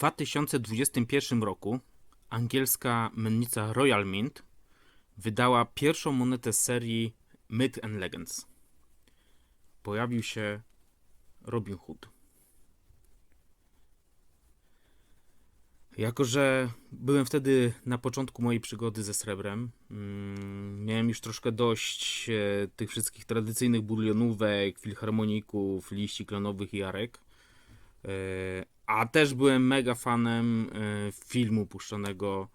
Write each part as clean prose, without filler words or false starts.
2021 roku angielska mennica Royal Mint wydała pierwszą monetę z serii Myth and Legends. Pojawił się Robin Hood. Jako że byłem wtedy na początku mojej przygody ze srebrem, miałem już troszkę dość tych wszystkich tradycyjnych bulionówek, filharmoników, liści klonowych i arek. A też byłem mega fanem filmu puszczonego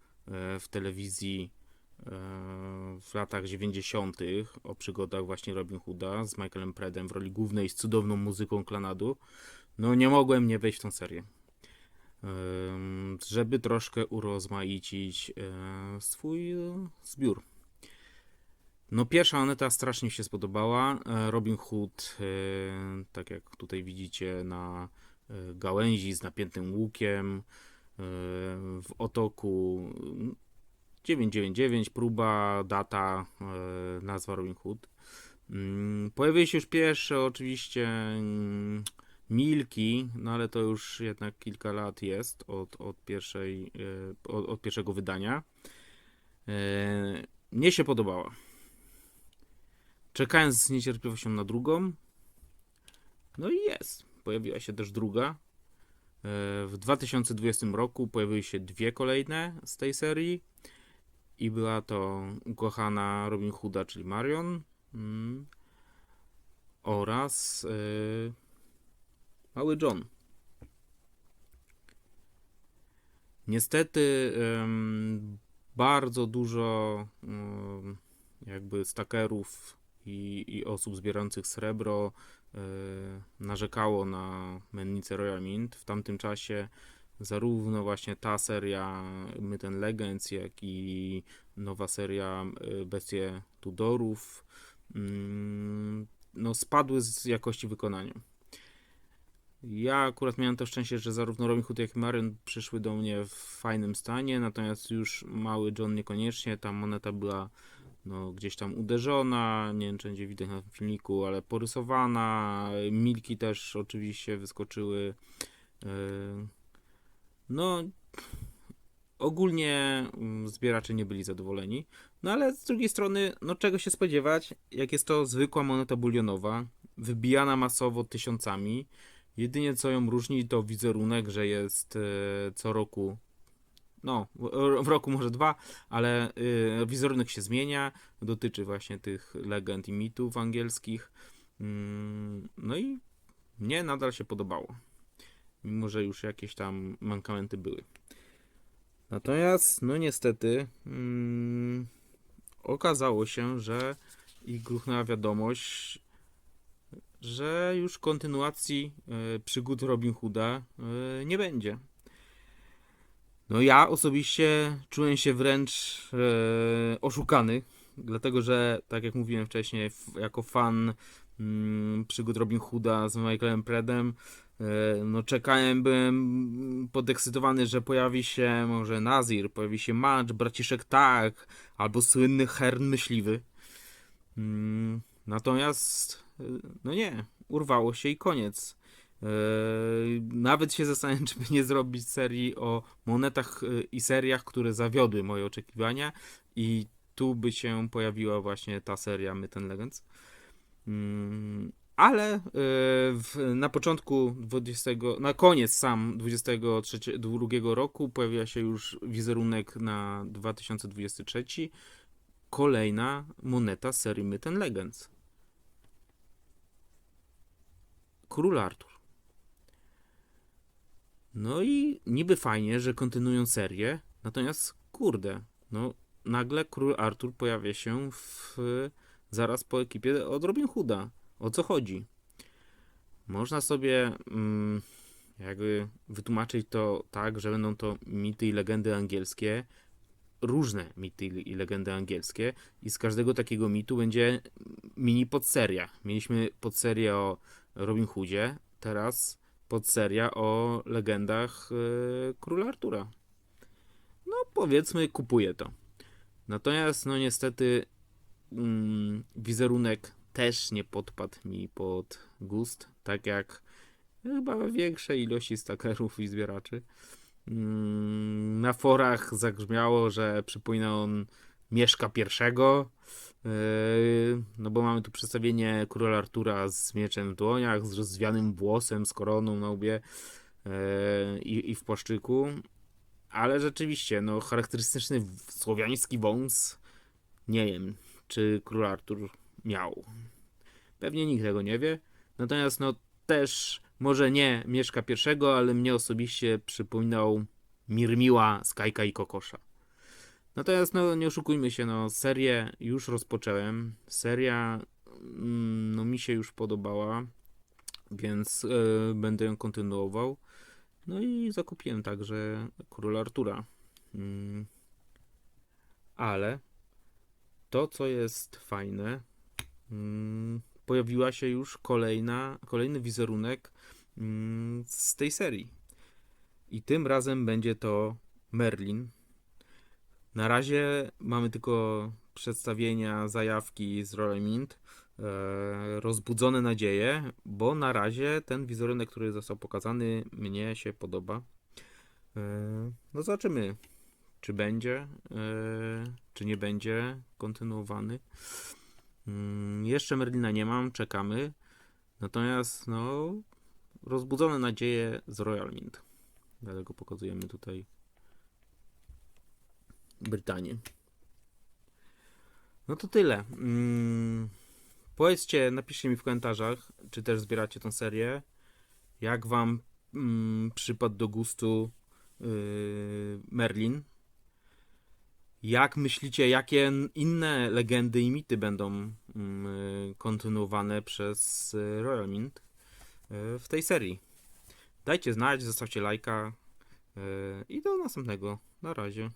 w telewizji w latach 90. o przygodach właśnie Robin Hooda z Michaelem Predem w roli głównej z cudowną muzyką Klanadu. No nie mogłem nie wejść w tą serię. Żeby troszkę urozmaicić swój zbiór. No pierwsza moneta strasznie mi się spodobała. Robin Hood, tak jak tutaj widzicie na gałęzi z napiętym łukiem, w otoku 999, próba, data, nazwa Robin Hood. Pojawiły się już pierwsze oczywiście milki, no ale to już jednak kilka lat jest od pierwszego wydania. Mnie się podobała. Czekając z niecierpliwością na drugą. No i jest. Pojawiła się też druga. W 2020 roku pojawiły się dwie kolejne z tej serii. I była to ukochana Robin Hooda, czyli Marion. Oraz Mały John. Niestety bardzo dużo jakby stakerów i osób zbierających srebro narzekało na mennicę Royal Mint. W tamtym czasie zarówno właśnie ta seria Myth and Legends, jak i nowa seria Bestie Tudorów no spadły z jakości wykonania. Ja akurat miałem to szczęście, że zarówno Robin Hood, jak i Marion przyszły do mnie w fajnym stanie, natomiast już Mały John niekoniecznie. Ta moneta była no, gdzieś tam uderzona, nie wiem czy będzie widać na tym filmiku, ale porysowana. Milki też oczywiście wyskoczyły. No, ogólnie zbieracze nie byli zadowoleni. No ale z drugiej strony, no czego się spodziewać, jak jest to zwykła moneta bulionowa, wybijana masowo tysiącami. Jedynie co ją różni to wizerunek, że jest co roku, no w roku może dwa, ale wizerunek się zmienia, dotyczy właśnie tych legend i mitów angielskich. No i mnie nadal się podobało, mimo że już jakieś tam mankamenty były. Natomiast, no niestety, okazało się, że ich gruchnęła wiadomość, że już kontynuacji przygód Robin Hooda nie będzie. No ja osobiście czułem się wręcz oszukany, dlatego że, tak jak mówiłem wcześniej, jako fan przygód Robin Hooda z Michaelem Predem, no czekałem, byłem podekscytowany, że pojawi się może Nazir, pojawi się Madge, braciszek Tak, albo słynny Hern Myśliwy. Natomiast, no nie, urwało się i koniec. Nawet się zastanawiam, czy by nie zrobić serii o monetach i seriach, które zawiodły moje oczekiwania i tu by się pojawiła właśnie ta seria Myth and Legends. Ale na początku na koniec sam 2022 roku pojawiła się już wizerunek na 2023. Kolejna moneta z serii Myth and Legends. Król Artur. No i niby fajnie, że kontynuują serię, natomiast kurde, no nagle Król Artur pojawia się zaraz po ekipie od Robin Hooda. O co chodzi? Można sobie jakby wytłumaczyć to tak, że będą to mity i legendy angielskie, różne mity i legendy angielskie i z każdego takiego mitu będzie mini podseria. Mieliśmy podserię o Robin Hoodzie, teraz podseria o legendach Króla Artura. No powiedzmy, kupuję to. Natomiast no niestety wizerunek też nie podpadł mi pod gust, tak jak chyba większej ilości stakerów i zbieraczy. Na forach zagrzmiało, że przypomina on Mieszka I. No bo mamy tu przedstawienie króla Artura z mieczem w dłoniach, z rozwianym włosem, z koroną na łbie i w płaszczyku. Ale rzeczywiście, no charakterystyczny słowiański wąs. Nie wiem, czy król Artur miał. Pewnie nikt tego nie wie. Natomiast no też może nie Mieszka I, ale mnie osobiście przypominał Mirmiła z Kajka i Kokosza. Natomiast no nie oszukujmy się, no serię już rozpocząłem. Seria no mi się już podobała, więc będę ją kontynuował. No i zakupiłem także Króla Artura. Mm, ale to, co jest fajne, pojawiła się już kolejny wizerunek z tej serii. I tym razem będzie to Merlin. Na razie mamy tylko przedstawienia, zajawki z Roll Mint, rozbudzone nadzieje, bo na razie ten wizerunek, który został pokazany, mnie się podoba. No zobaczymy, czy będzie, czy nie będzie kontynuowany. Jeszcze Merlina nie mam, czekamy. Natomiast no, rozbudzone nadzieje z Royal Mint. Dlatego pokazujemy tutaj Brytanię. No to tyle. Powiedzcie, napiszcie mi w komentarzach, czy też zbieracie tą serię. Jak wam przypadł do gustu Merlin? Jak myślicie, jakie inne legendy i mity będą kontynuowane przez Royal Mint w tej serii? Dajcie znać, zostawcie lajka i do następnego. Na razie.